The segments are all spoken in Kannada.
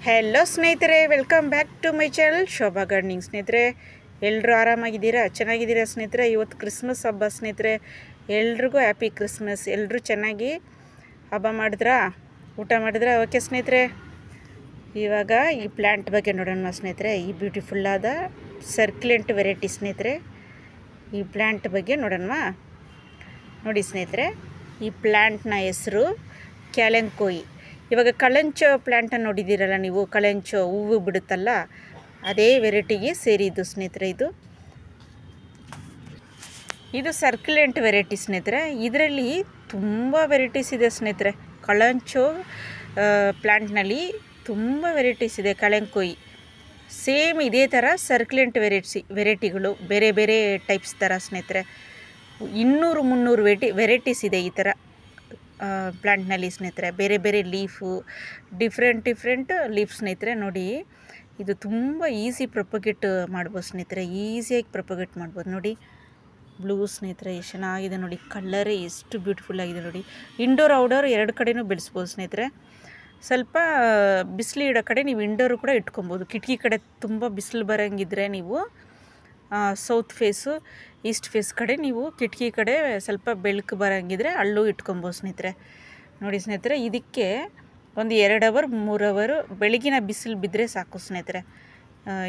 ಹೆಲೋ ಸ್ನೇಹಿತರೆ, welcome back to my channel Shobha gardening. ಸ್ನೇಹಿತರೆ, ಎಲ್ಲರೂ ಆರಾಮಾಗಿದ್ದೀರಾ, ಚೆನ್ನಾಗಿದ್ದೀರಾ ಸ್ನೇಹಿತರೆ? ಇವತ್ತು ಕ್ರಿಸ್ಮಸ್ ಹಬ್ಬ ಸ್ನೇಹಿತರೆ. ಎಲ್ರಿಗೂ ಹ್ಯಾಪಿ ಕ್ರಿಸ್ಮಸ್. ಎಲ್ಲರೂ ಚೆನ್ನಾಗಿ ಹಬ್ಬ ಮಾಡಿದ್ರಾ, ಊಟ ಮಾಡಿದ್ರಾ? ಓಕೆ ಸ್ನೇಹಿತರೆ, ಇವಾಗ ಈ ಪ್ಲ್ಯಾಂಟ್ ಬಗ್ಗೆ ನೋಡೋಣ ಸ್ನೇಹಿತರೆ. ಈ ಬ್ಯೂಟಿಫುಲ್ಲಾದ ಸರ್ಕ್ಯುಲೆಂಟ್ ವೆರೈಟಿ ಸ್ನೇಹಿತರೆ, ಈ ಪ್ಲ್ಯಾಂಟ್ ಬಗ್ಗೆ ನೋಡೋಣ. ನೋಡಿ ಸ್ನೇಹಿತರೆ, ಈ ಪ್ಲ್ಯಾಂಟ್ನ ಹೆಸರು ಕ್ಯಾಲೆಂಕೋಯಿ. ಇವಾಗ ಕಳಂಚೋ ಪ್ಲ್ಯಾಂಟನ್ನು ನೋಡಿದ್ದೀರಲ್ಲ ನೀವು, ಕಳಂಚೋ ಹೂವು ಬಿಡುತ್ತಲ್ಲ, ಅದೇ ವೆರೈಟಿಗೆ ಸೇರಿದ್ದು ಸ್ನೇಹಿತರೆ. ಇದು ಸರ್ಕ್ಯುಲೆಂಟ್ ವೆರೈಟಿ ಸ್ನೇಹಿತರೆ. ಇದರಲ್ಲಿ ತುಂಬ ವೆರೈಟೀಸ್ ಇದೆ ಸ್ನೇಹಿತರೆ. ಕಳಂಚೋ ಪ್ಲ್ಯಾಂಟ್ನಲ್ಲಿ ತುಂಬ ವೆರೈಟೀಸ್ ಇದೆ. ಕಳೆಂಕೋಯಿ ಸೇಮ್ ಇದೇ ಥರ ಸರ್ಕ್ಯುಲೆಂಟ್ ವೆರೈಟಿಗಳು ಬೇರೆ ಬೇರೆ ಟೈಪ್ಸ್ ಥರ ಸ್ನೇಹಿತರೆ. 200-300 ವೆರೈಟೀಸ್ ಇದೆ ಈ ಥರ ಪ್ಲ್ಯಾಂಟ್ನಲ್ಲಿ ಸ್ನೇಹಿತರೆ. ಬೇರೆ ಬೇರೆ ಲೀಫು, ಡಿಫ್ರೆಂಟ್ ಲೀಫ್ ಸ್ನೇಹಿತರೆ. ನೋಡಿ, ಇದು ತುಂಬ ಈಸಿ ಪ್ರೊಪಗೇಟ್ ಮಾಡ್ಬೋದು ಸ್ನೇಹಿತರೆ. ಈಸಿಯಾಗಿ ಪ್ರೊಪಗೇಟ್ ಮಾಡ್ಬೋದು. ನೋಡಿ, ಬ್ಲೂ ಸ್ನೇಹಿತರೆ ಎಷ್ಟು ಚೆನ್ನಾಗಿದೆ ನೋಡಿ. ಕಲರೇ ಎಷ್ಟು ಬ್ಯೂಟಿಫುಲ್ ಆಗಿದೆ ನೋಡಿ. ಇಂಡೋರ್ ಔಡೋರ್ ಎರಡು ಕಡೆನೂ ಬೆಳೆಸ್ಬೋದು ಸ್ನೇಹಿತರೆ. ಸ್ವಲ್ಪ ಬಿಸಿಲು ಇಡೋ ಕಡೆ ನೀವು ಇಂಡೋರು ಕೂಡ ಇಟ್ಕೊಬೋದು. ಕಿಟಕಿ ಕಡೆ ತುಂಬ ಬಿಸಿಲು ಬರೋಂಗಿದ್ರೆ ನೀವು ಸೌತ್ ಫೇಸು, ಈಸ್ಟ್ ಫೇಸ್ ಕಡೆ ನೀವು ಕಿಟಕಿ ಕಡೆ ಸ್ವಲ್ಪ ಬೆಳಕು ಬರೋಂಗಿದ್ರೆ ಅಲ್ಲೂ ಇಟ್ಕೊಬೋದು ಸ್ನೇಹಿತರೆ. ನೋಡಿ ಸ್ನೇಹಿತರೆ, ಇದಕ್ಕೆ ಒಂದು 2 ಅವರ್ 3 ಅವರ್ ಬೆಳಗಿನ ಬಿಸಿಲು ಬಿದ್ದರೆ ಸಾಕು ಸ್ನೇಹಿತರೆ.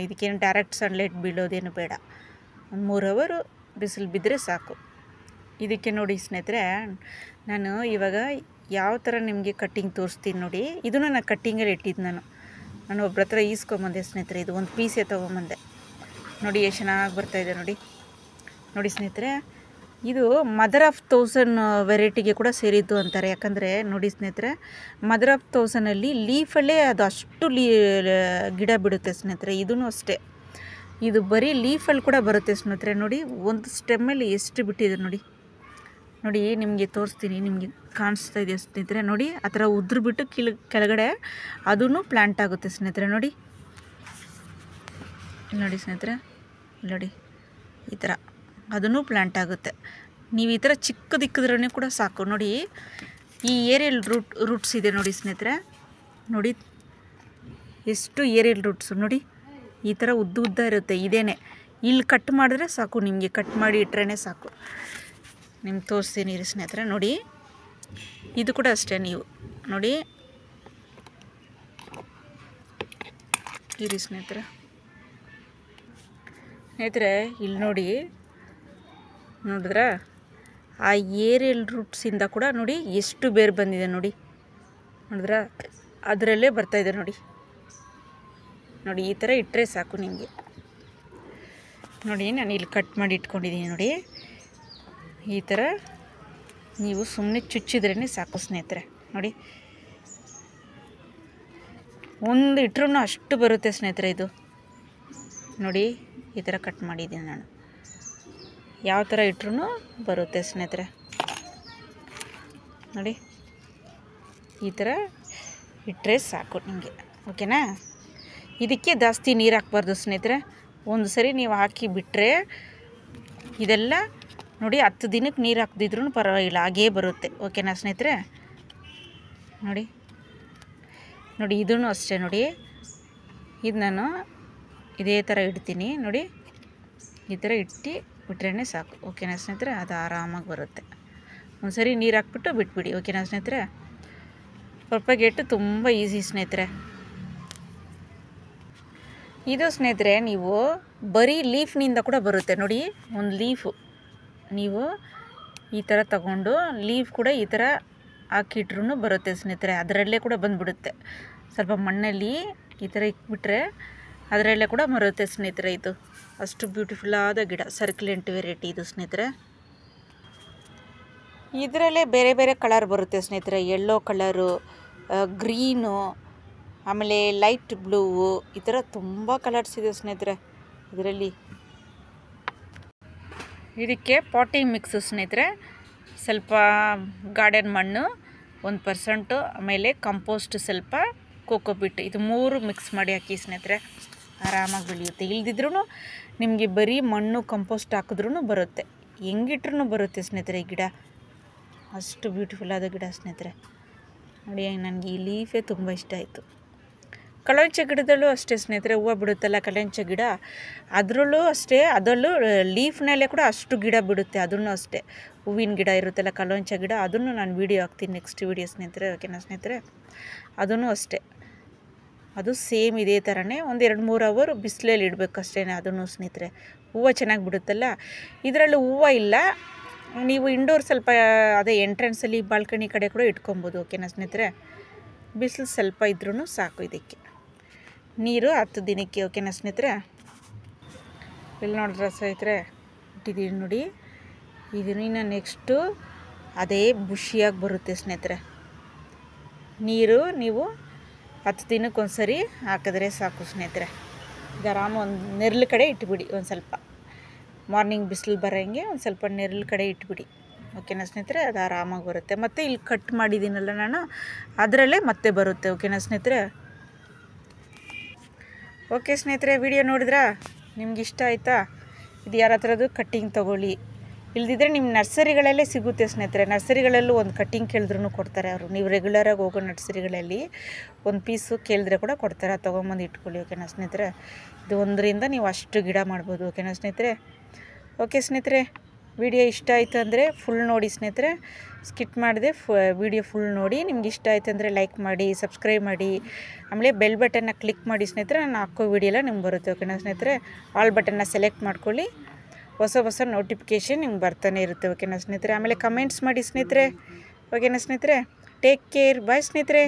ಇದಕ್ಕೇನು ಡೈರೆಕ್ಟ್ ಸನ್ಲೈಟ್ ಬೀಳೋದೇನು ಬೇಡ. ಒಂದು 3 ಅವರು ಬಿಸಿಲು ಬಿದ್ದರೆ ಸಾಕು. ಇದಕ್ಕೆ ನೋಡಿ ಸ್ನೇಹಿತರೆ, ನಾನು ಇವಾಗ ಯಾವ ಥರ ನಿಮಗೆ ಕಟ್ಟಿಂಗ್ ತೋರಿಸ್ತೀನಿ ನೋಡಿ. ಇದನ್ನು ನಾನು ಕಟ್ಟಿಂಗಲ್ಲಿ ಇಟ್ಟಿದ್ದು ನಾನು ಒಬ್ಬರ ಹತ್ರ ಈಸ್ಕೊಂಬಂದೆ ಸ್ನೇಹಿತರೆ. ಇದು ಒಂದು ಪೀಸೇ ತೊಗೊಂಬಂದೆ. ನೋಡಿ ಎಷ್ಟು ಚೆನ್ನಾಗಿ ಬರ್ತಾಯಿದೆ ನೋಡಿ ಸ್ನೇಹಿತರೆ. ಇದು ಮದರ್ ಆಫ್ 1000 ವೆರೈಟಿಗೆ ಕೂಡ ಸೇರಿದ್ದು ಅಂತಾರೆ. ಯಾಕಂದರೆ ನೋಡಿ ಸ್ನೇಹಿತರೆ, ಮದರ್ ಆಫ್ 1000ಅಲ್ಲಿ ಲೀಫಲ್ಲೇ ಅದು ಅಷ್ಟು ಗಿಡ ಬಿಡುತ್ತೆ ಸ್ನೇಹಿತರೆ. ಇದೂ ಅಷ್ಟೇ, ಇದು ಬರೀ ಲೀಫಲ್ಲಿ ಕೂಡ ಬರುತ್ತೆ ಸ್ನೇಹಿತರೆ. ನೋಡಿ, ಒಂದು ಸ್ಟೆಮ್ಮಲ್ಲಿ ಎಷ್ಟು ಬಿಟ್ಟಿದೆ ನೋಡಿ, ನಿಮಗೆ ತೋರಿಸ್ತೀನಿ. ನಿಮಗೆ ಕಾಣಿಸ್ತಾ ಇದೆ ಸ್ನೇಹಿತರೆ. ನೋಡಿ, ಆ ಥರ ಉದುರು ಬಿಟ್ಟು ಕೆಳಗಡೆ ಅದೂ ಪ್ಲ್ಯಾಂಟ್ ಆಗುತ್ತೆ ಸ್ನೇಹಿತರೆ. ನೋಡಿ ಸ್ನೇಹಿತರೆ, ನೋಡಿ ಈ ಥರ ಅದೂ ಪ್ಲ್ಯಾಂಟ್ ಆಗುತ್ತೆ. ನೀವು ಈ ಥರ ಚಿಕ್ಕದಿಕ್ಕಿದ್ರೂ ಕೂಡ ಸಾಕು. ನೋಡಿ, ಈ ಏರಿಯಲ್ ರೂಟ್ಸ್ ಇದೆ ನೋಡಿ ಸ್ನೇಹಿತರೆ. ನೋಡಿ ಎಷ್ಟು ಏರಿಯಲ್ ರೂಟ್ಸು ನೋಡಿ. ಈ ಥರ ಉದ್ದ ಇರುತ್ತೆ. ಇದೇನೆ ಇಲ್ಲಿ ಕಟ್ ಮಾಡಿದ್ರೆ ಸಾಕು, ನಿಮಗೆ ಕಟ್ ಮಾಡಿ ಇಟ್ರೇ ಸಾಕು. ನಿಮ್ಗೆ ತೋರಿಸ್ತೀನಿ ರೀ ಸ್ನೇಹಿತರೆ. ನೋಡಿ, ಇದು ಕೂಡ ಅಷ್ಟೇ. ನೀವು ನೋಡಿ ಇರಿ ಸ್ನೇಹಿತರೆ. ಇಲ್ಲಿ ನೋಡಿದ್ರೆ ಆ ಏರಿಯಲ್ ರೂಟ್ಸಿಂದ ಕೂಡ ನೋಡಿ ಎಷ್ಟು ಬೇರು ಬಂದಿದೆ ನೋಡಿದ್ರೆ ಅದರಲ್ಲೇ ಬರ್ತಾಯಿದೆ ನೋಡಿ. ಈ ಥರ ಇಟ್ಟರೆ ಸಾಕು ನಿಮಗೆ. ನೋಡಿ, ನಾನು ಇಲ್ಲಿ ಕಟ್ ಮಾಡಿ ಇಟ್ಕೊಂಡಿದ್ದೀನಿ. ನೋಡಿ, ಈ ಥರ ನೀವು ಸುಮ್ಮನೆ ಚುಚ್ಚಿದ್ರೇ ಸಾಕು ಸ್ನೇಹಿತರೆ. ನೋಡಿ, ಒಂದು ಇಟ್ರೂ ಅಷ್ಟು ಬರುತ್ತೆ ಸ್ನೇಹಿತರೆ. ಇದು ನೋಡಿ, ಈ ಥರ ಕಟ್ ಮಾಡಿದ್ದೀನಿ ನಾನು. ಯಾವ ಥರ ಇಟ್ರೂ ಬರುತ್ತೆ ಸ್ನೇಹಿತರೆ. ನೋಡಿ, ಈ ಥರ ಇಟ್ಟರೆ ಸಾಕು ನಿಮಗೆ. ಓಕೆನಾ? ಇದಕ್ಕೆ ಜಾಸ್ತಿ ನೀರು ಹಾಕ್ಬಾರ್ದು ಸ್ನೇಹಿತರೆ. ಒಂದು ಸರಿ ನೀವು ಹಾಕಿ ಬಿಟ್ಟರೆ ಇದೆಲ್ಲ ನೋಡಿ 10 ದಿನಕ್ಕೆ ನೀರು ಹಾಕ್ದಿದ್ರೂ ಪರವಾಗಿಲ್ಲ, ಹಾಗೇ ಬರುತ್ತೆ. ಓಕೆನಾ ಸ್ನೇಹಿತರೆ? ನೋಡಿ ಇದೂ ಅಷ್ಟೇ. ನೋಡಿ, ಇದು ನಾನು ಇದೇ ಥರ ಇಡ್ತೀನಿ. ನೋಡಿ, ಈ ಥರ ಇಟ್ಟು ಬಿಟ್ರೇ ಸಾಕು. ಓಕೆನಾ ಸ್ನೇಹಿತರೆ? ಅದು ಆರಾಮಾಗಿ ಬರುತ್ತೆ. ಒಂದು ಸರಿ ನೀರು ಹಾಕ್ಬಿಟ್ಟು ಬಿಟ್ಬಿಡಿ. ಓಕೆನಾ ಸ್ನೇಹಿತರೆ? ಪ್ರೊಪಗೇಟ್ ತುಂಬ ಈಸಿ ಸ್ನೇಹಿತರೆ. ಇದು ಸ್ನೇಹಿತರೆ, ನೀವು ಬರೀ ಲೀಫ್ನಿಂದ ಕೂಡ ಬರುತ್ತೆ. ನೋಡಿ, ಒಂದು ಲೀಫು ನೀವು ಈ ಥರ ತಗೊಂಡು ಲೀಫ್ ಕೂಡ ಈ ಥರ ಹಾಕಿಟ್ರೂ ಬರುತ್ತೆ ಸ್ನೇಹಿತರೆ. ಅದರಲ್ಲೇ ಕೂಡ ಬಂದುಬಿಡುತ್ತೆ. ಸ್ವಲ್ಪ ಮಣ್ಣಲ್ಲಿ ಈ ಥರ ಇಟ್ಬಿಟ್ರೆ ಅದರಲ್ಲೇ ಕೂಡ ಬರುತ್ತೆ ಸ್ನೇಹಿತರೆ. ಇದು ಅಷ್ಟು ಬ್ಯೂಟಿಫುಲ್ಲಾದ ಗಿಡ, ಸರ್ಕ್ಯುಲೆಂಟ್ ವೆರೈಟಿ ಇದು ಸ್ನೇಹಿತರೆ. ಇದರಲ್ಲೇ ಬೇರೆ ಬೇರೆ ಕಲರ್ ಬರುತ್ತೆ ಸ್ನೇಹಿತರೆ. ಯೆಲ್ಲೋ ಕಲರು, ಗ್ರೀನು, ಆಮೇಲೆ ಲೈಟ್ ಬ್ಲೂ, ಈ ಥರ ತುಂಬ ಕಲರ್ಸ್ ಇದೆ ಸ್ನೇಹಿತರೆ ಇದರಲ್ಲಿ. ಇದಕ್ಕೆ ಪಾಟಿಂಗ್ ಮಿಕ್ಸು ಸ್ನೇಹಿತರೆ. ಸ್ವಲ್ಪ ಗಾರ್ಡನ್ ಮಣ್ಣು 1%, ಆಮೇಲೆ ಕಂಪೋಸ್ಟ್ ಸ್ವಲ್ಪ, ಕೋಕೋಪಿಟ್, ಇದು 3 ಮಿಕ್ಸ್ ಮಾಡಿ ಹಾಕಿ ಸ್ನೇಹಿತರೆ. ಆರಾಮಾಗಿ ಬೆಳೆಯುತ್ತೆ. ಇಲ್ದಿದ್ರೂ ನಿಮಗೆ ಬರೀ ಮಣ್ಣು ಕಂಪೋಸ್ಟ್ ಹಾಕಿದ್ರೂ ಬರುತ್ತೆ. ಹೆಂಗಿಟ್ರೂ ಬರುತ್ತೆ ಸ್ನೇಹಿತರೆ ಈ ಗಿಡ. ಅಷ್ಟು ಬ್ಯೂಟಿಫುಲ್ಲಾದ ಗಿಡ ಸ್ನೇಹಿತರೆ. ನೋಡಿ, ನನಗೆ ಈ ಲೀಫೇ ತುಂಬ ಇಷ್ಟ ಆಯಿತು. ಕಳಂಚ ಗಿಡದಲ್ಲೂ ಅಷ್ಟೇ ಸ್ನೇಹಿತರೆ, ಹೂವು ಬಿಡುತ್ತಲ್ಲ ಕಳಂಚ ಗಿಡ, ಅದರಲ್ಲೂ ಅಷ್ಟೇ, ಅದರಲ್ಲೂ ಲೀಫ್ನಲ್ಲೇ ಕೂಡ ಅಷ್ಟು ಗಿಡ ಬಿಡುತ್ತೆ. ಅದನ್ನು ಅಷ್ಟೇ, ಹೂವಿನ ಗಿಡ ಇರುತ್ತಲ್ಲ ಕಳಂಚ ಗಿಡ, ಅದನ್ನು ನಾನು ವೀಡಿಯೋ ಹಾಕ್ತೀನಿ ನೆಕ್ಸ್ಟ್ ವೀಡಿಯೋ ಸ್ನೇಹಿತರೆ. ಓಕೆನಾ ಸ್ನೇಹಿತರೆ, ಅದೂ ಅಷ್ಟೇ, ಅದು ಸೇಮ್ ಇದೇ ಥರನೇ ಒಂದು 2-3 ಅವರ್ ಬಿಸಿಲಲ್ಲಿ ಇಡಬೇಕು ಅಷ್ಟೇ. ಅದನ್ನು ಸ್ನೇಹಿತರೆ ಹೂವು ಚೆನ್ನಾಗಿ ಬಿಡುತ್ತಲ್ಲ. ಇದರಲ್ಲೂ ಹೂವು ಇಲ್ಲ, ನೀವು ಇಂಡೋರ್ ಸ್ವಲ್ಪ ಅದೇ ಎಂಟ್ರೆನ್ಸಲ್ಲಿ ಬಾಲ್ಕನಿ ಕಡೆ ಕೂಡ ಇಟ್ಕೊಬೋದು. ಓಕೆನಾ ಸ್ನೇಹಿತರೆ, ಬಿಸಿಲು ಸ್ವಲ್ಪ ಇದ್ರೂ ಸಾಕು. ಇದಕ್ಕೆ ನೀರು 10 ದಿನಕ್ಕೆ. ಓಕೆನಾ ಸ್ನೇಹಿತರೆ, ಇಲ್ಲಿ ನೋಡಿದ್ರೆ ಸ್ನೇಹಿತರೆ ಇಟ್ಟಿದ್ದೀನಿ ನೋಡಿ, ಇದನ್ನ ನೆಕ್ಸ್ಟು ಅದೇ ಬುಷಿಯಾಗಿ ಬರುತ್ತೆ ಸ್ನೇಹಿತರೆ. ನೀರು ನೀವು 10 ದಿನಕ್ಕೊಂದ್ಸರಿ ಹಾಕಿದ್ರೆ ಸಾಕು ಸ್ನೇಹಿತರೆ. ಇದು ಆರಾಮ ಒಂದು ನೆರಳು ಕಡೆ ಇಟ್ಬಿಡಿ, ಒಂದು ಸ್ವಲ್ಪ ಮಾರ್ನಿಂಗ್ ಬಿಸಿಲು ಬರೋಂಗೆ ಒಂದು ಸ್ವಲ್ಪ ನೆರಳು ಕಡೆ ಇಟ್ಬಿಡಿ. ಓಕೆನಾ ಸ್ನೇಹಿತರೆ, ಅದು ಆರಾಮಾಗಿ ಬರುತ್ತೆ. ಮತ್ತು ಇಲ್ಲಿ ಕಟ್ ಮಾಡಿದ್ದೀನಲ್ಲ ನಾನು, ಅದರಲ್ಲೇ ಮತ್ತೆ ಬರುತ್ತೆ. ಓಕೆನಾ ಸ್ನೇಹಿತರೆ. ಓಕೆ ಸ್ನೇಹಿತರೆ, ವಿಡಿಯೋ ನೋಡಿದ್ರಾ? ನಿಮ್ಗೆ ಇಷ್ಟ ಆಯಿತಾ? ಇದು ಯಾರ ಹತ್ರದ್ದು ಕಟ್ಟಿಂಗ್ ತೊಗೊಳ್ಳಿ, ಇಲ್ದಿದ್ರೆ ನಿಮ್ಮ ನರ್ಸರಿಗಳಲ್ಲೇ ಸಿಗುತ್ತೆ ಸ್ನೇಹಿತರೆ. ನರ್ಸರಿಗಳಲ್ಲೂ ಒಂದು ಕಟ್ಟಿಂಗ್ ಕೇಳಿದ್ರೂ ಕೊಡ್ತಾರೆ ಅವರು. ನೀವು ರೆಗ್ಯುಲರಾಗಿ ಹೋಗೋ ನರ್ಸರಿಗಳಲ್ಲಿ ಒಂದು ಪೀಸು ಕೇಳಿದ್ರೆ ಕೂಡ ಕೊಡ್ತಾರೆ, ತೊಗೊಂಬಂದು ಇಟ್ಕೊಳ್ಳಿ. ಓಕೆನಾ ಸ್ನೇಹಿತರೆ, ಇದು 1ರಿಂದ ನೀವು ಅಷ್ಟು ಗಿಡ ಮಾಡ್ಬೋದು. ಓಕೆನಾ ಸ್ನೇಹಿತರೆ. ಓಕೆ ಸ್ನೇಹಿತರೆ, ವಿಡಿಯೋ ಇಷ್ಟ ಆಯಿತು ಅಂದರೆ ಫುಲ್ ನೋಡಿ ಸ್ನೇಹಿತರೆ, ಸ್ಕಿಪ್ ಮಾಡಿದೆ, ವಿಡಿಯೋ ಫುಲ್ ನೋಡಿ. ನಿಮ್ಗೆ ಇಷ್ಟ ಆಯಿತು ಅಂದರೆ ಲೈಕ್ ಮಾಡಿ, ಸಬ್ಸ್ಕ್ರೈಬ್ ಮಾಡಿ, ಆಮೇಲೆ ಬೆಲ್ ಬಟನ್ನ ಕ್ಲಿಕ್ ಮಾಡಿ ಸ್ನೇಹಿತರೆ. ನಾನು ಹಾಕೋ ವಿಡಿಯೋ ಎಲ್ಲ ನಿಮ್ಗೆ ಬರುತ್ತೆ. ಓಕೆನಾ ಸ್ನೇಹಿತರೆ, ಆಲ್ ಬಟನ್ನ ಸೆಲೆಕ್ಟ್ ಮಾಡ್ಕೊಳ್ಳಿ, ಹೊಸ ನೋಟಿಫಿಕೇಷನ್ ನಿಮ್ಗೆ ಬರ್ತಾನೆ ಇರುತ್ತೆ. ಓಕೆನಾ ಸ್ನೇಹಿತರೆ, ಆಮೇಲೆ ಕಮೆಂಟ್ಸ್ ಮಾಡಿ ಸ್ನೇಹಿತರೆ. ಓಕೆನಾ ಸ್ನೇಹಿತರೆ, ಟೇಕ್ ಕೇರ್, ಬಾಯ್ ಸ್ನೇಹಿತರೆ.